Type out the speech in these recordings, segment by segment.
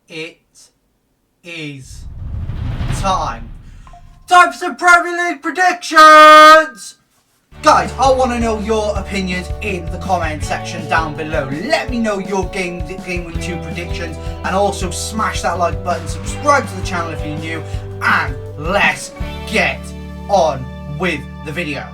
it is time. Time for some Premier League predictions! Guys, I want to know your opinions in the comment section down below. Let me know your Game Week 2 predictions, and also smash that like button, subscribe to the channel if you're new, and let's get on with the video.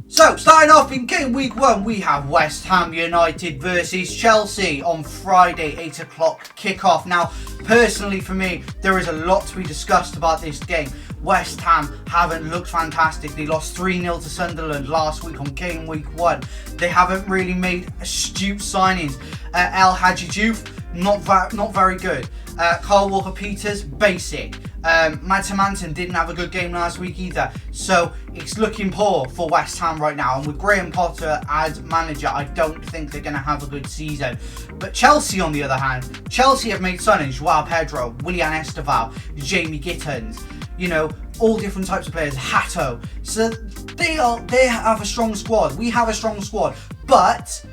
So, starting off in Game Week 1, we have West Ham United versus Chelsea on Friday, 8 o'clock kickoff. Now, personally for me, there is a lot to be discussed about this game. West Ham haven't looked fantastic. They lost 3-0 to Sunderland last week on Game Week 1. They haven't really made astute signings. El Hadji Diouf, not very good. Carl Walker-Peters, basic. Manson didn't have a good game last week either. So it's looking poor for West Ham right now. And with Graham Potter as manager, I don't think they're going to have a good season. But Chelsea, on the other hand, Chelsea have made signings. Joao Pedro, Willian Esteval, Jamie Gittins. You know, all different types of players. Hato. So they have a strong squad. We have a strong squad. But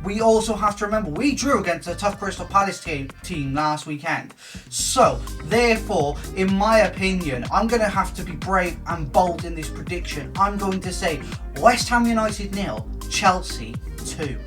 we also have to remember, we drew against a tough Crystal Palace team last weekend. So, therefore, in my opinion, I'm going to have to be brave and bold in this prediction. I'm going to say West Ham United 0, Chelsea 2.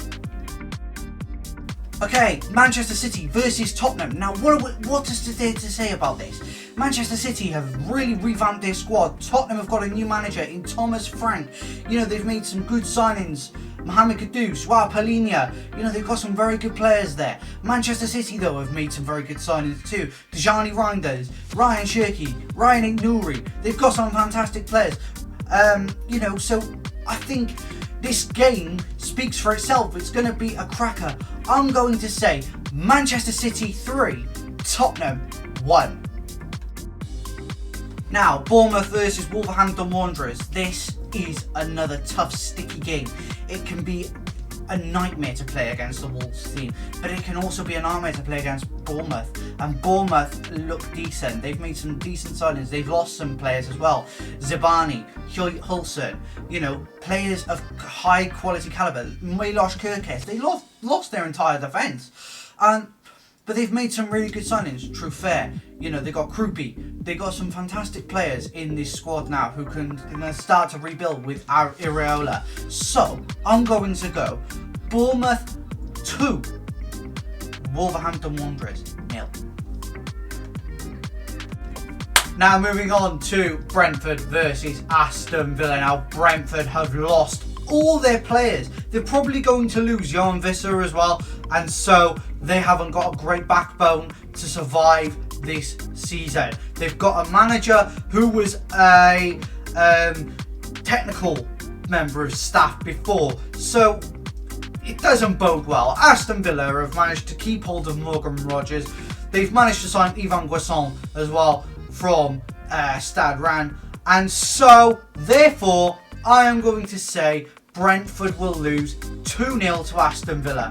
Okay, Manchester City versus Tottenham. Now, what is there to say about this? Manchester City have really revamped their squad. Tottenham have got a new manager in Thomas Frank. You know, they've made some good signings. Mohamed Kudus, Joao Palhinha, you know, they've got some very good players there. Manchester City, though, have made some very good signings too. Dejani Reinders, Ryan Cherki, Ryan Nouri, they've got some fantastic players. You know, so I think this game speaks for itself. It's going to be a cracker. I'm going to say Manchester City 3, Tottenham 1. Now, Bournemouth versus Wolverhampton Wanderers. This is another tough, sticky game. It can be a nightmare to play against the Wolves team, but it can also be a nightmare to play against Bournemouth. And Bournemouth look decent. They've made some decent signings. They've lost some players as well. Zibani, Hulson, you know, players of high quality caliber. Milos Kerkez, they lost their entire defence. But they've made some really good signings. Truffert, you know, they got Krupi. They got some fantastic players in this squad now who can start to rebuild with our Iraola. So, I'm going to go Bournemouth 2, Wolverhampton Wanderers 0. Now moving on to Brentford versus Aston Villa. Now Brentford have lost all their players. They're probably going to lose Johan Visser as well, and so they haven't got a great backbone to survive this season. They've got a manager who was a technical member of staff before, so it doesn't bode well. Aston Villa have managed to keep hold of Morgan Rogers. They've managed to sign Yvan Guesson as well from Stade Rennes, and so therefore I am going to say Brentford will lose 2-0 to Aston Villa.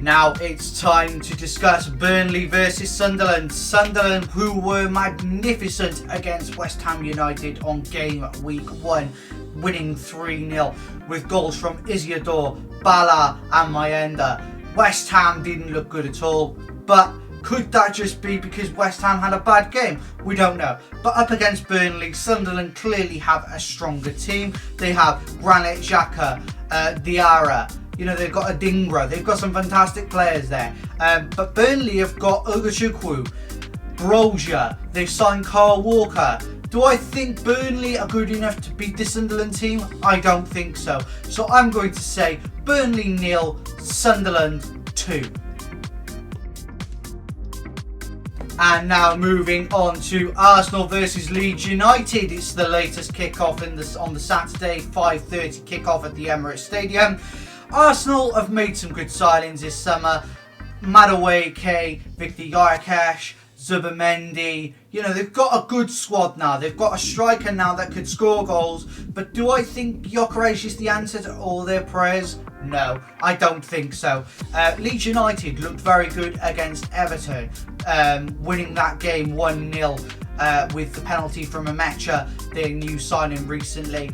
Now it's time to discuss Burnley versus Sunderland. Sunderland, who were magnificent against West Ham United on Game Week 1, winning 3-0 with goals from Isidore, Bala and Mayenda. West Ham didn't look good at all, but could that just be because West Ham had a bad game? We don't know. But up against Burnley, Sunderland clearly have a stronger team. They have Granit Xhaka, Diarra, you know, they've got Adingra, they've got some fantastic players there. But Burnley have got Ogachukwu, Brozier, they've signed Carl Walker. Do I think Burnley are good enough to beat the Sunderland team? I don't think so. So I'm going to say Burnley 0, Sunderland 2. And now moving on to Arsenal versus Leeds United. It's the latest kickoff on the Saturday, 5:30 kickoff at the Emirates Stadium. Arsenal have made some good signings this summer. Madueke, Victor Gyökeres, Zubimendi. You know, they've got a good squad now. They've got a striker now that could score goals. But do I think Gyökeres is the answer to all their prayers? No, I don't think so. Leeds United looked very good against Everton, winning that game 1-0 with the penalty from Amecha, their new signing recently.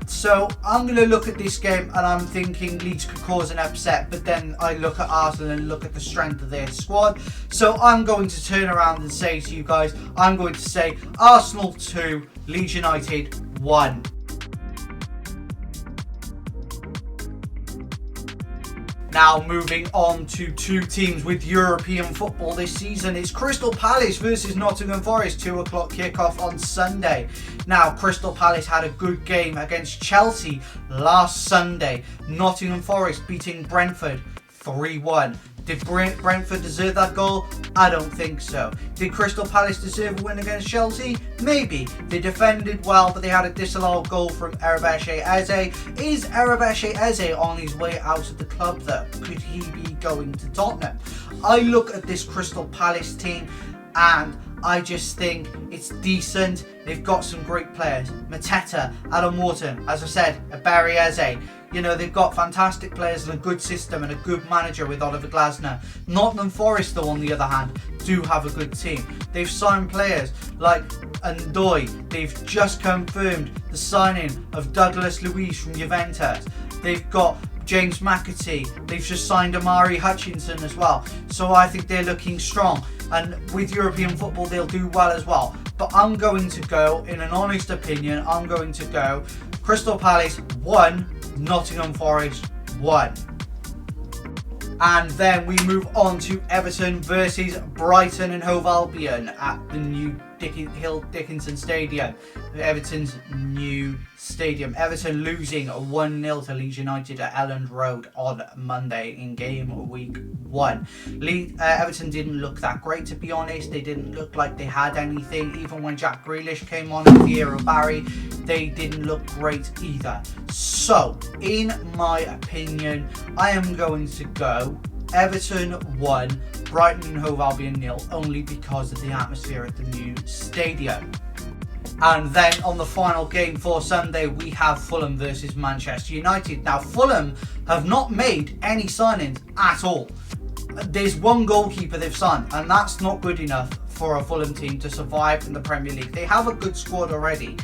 So I'm going to look at this game and I'm thinking Leeds could cause an upset, but then I look at Arsenal and look at the strength of their squad. So I'm going to turn around and say to you guys, I'm going to say Arsenal 2, Leeds United 1. Now moving on to two teams with European football this season. It's Crystal Palace versus Nottingham Forest, 2 o'clock kickoff on Sunday. Now Crystal Palace had a good game against Chelsea last Sunday. Nottingham Forest beating Brentford 3-1. Did Brentford deserve that goal? I don't think so. Did Crystal Palace deserve a win against Chelsea? Maybe. They defended well, but they had a disallowed goal from Erebeshe Eze. Is Erebeshe Eze on his way out of the club though? Could he be going to Tottenham? I look at this Crystal Palace team and I just think it's decent. They've got some great players. Mateta, Adam Wharton, as I said, Barry Eze. You know, they've got fantastic players and a good system and a good manager with Oliver Glasner. Nottingham Forest, though, on the other hand, do have a good team. They've signed players like Ndoye. They've just confirmed the signing of Douglas Luiz from Juventus. They've got James McAtee. They've just signed Amari Hutchinson as well. So I think they're looking strong. And with European football, they'll do well as well. But I'm going to go, in an honest opinion, I'm going to go Crystal Palace 1, Nottingham Forest 1. And then we move on to Everton versus Brighton and Hove Albion at the new Hill Dickinson Stadium, Everton's new stadium. Everton losing 1-0 to Leeds United at Elland Road on Monday in game week 1. Everton didn't look that great, to be honest. They didn't look like they had anything. Even when Jack Grealish came on with Thierry Barry, they didn't look great either. So, in my opinion, I am going to go Everton 1, Brighton and Hove Albion 0, only because of the atmosphere at the new stadium. And then on the final game for Sunday, we have Fulham versus Manchester United. Now, Fulham have not made any signings at all. There's one goalkeeper they've signed, and that's not good enough for a Fulham team to survive in the Premier League. They have a good squad already,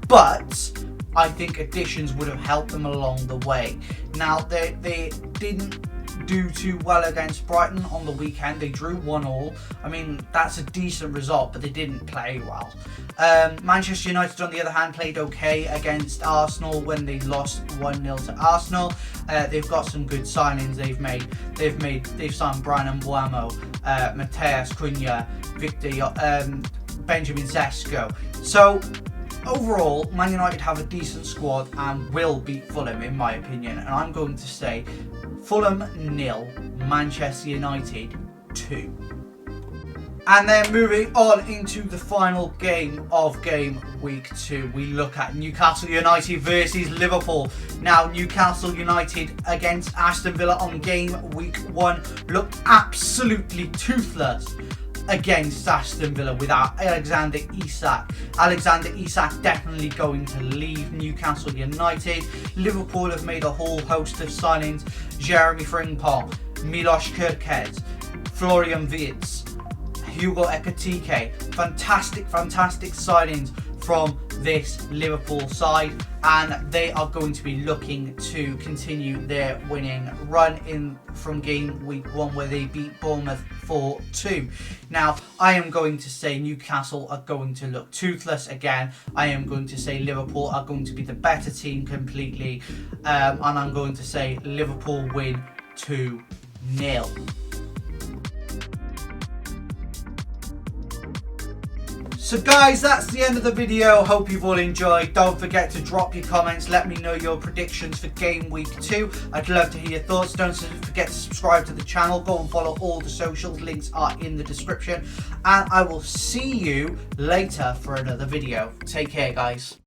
but I think additions would have helped them along the way. Now, they didn't do too well against Brighton on the weekend. They drew 1-1. I mean, that's a decent result, but they didn't play well. Manchester United, on the other hand, played okay against Arsenal when they lost 1-0 to Arsenal. They've got some good signings they've signed Brian Mbeumo, Mateus Cunha, Benjamin Sesko. So overall, Man United have a decent squad and will beat Fulham, in my opinion. And I'm going to say Fulham 0, Manchester United 2. And then moving on into the final game of game week 2, we look at Newcastle United versus Liverpool. Now, Newcastle United against Aston Villa on game week 1 looked absolutely toothless against Aston Villa without Alexander Isak. Alexander Isak definitely going to leave Newcastle United. Liverpool have made a whole host of signings. Jeremy Frimpong, Milos Kerkez, Florian Wirtz, Hugo Ekitike. Fantastic signings from this Liverpool side, and they are going to be looking to continue their winning run in from game week 1 where they beat Bournemouth 4-2. Now, I am going to say Newcastle are going to look toothless again. I am going to say Liverpool are going to be the better team completely, and I'm going to say Liverpool win 2-0. So guys, that's the end of the video. Hope you've all enjoyed. Don't forget to drop your comments. Let me know your predictions for game week 2. I'd love to hear your thoughts. Don't forget to subscribe to the channel. Go and follow all the socials. Links are in the description. And I will see you later for another video. Take care, guys.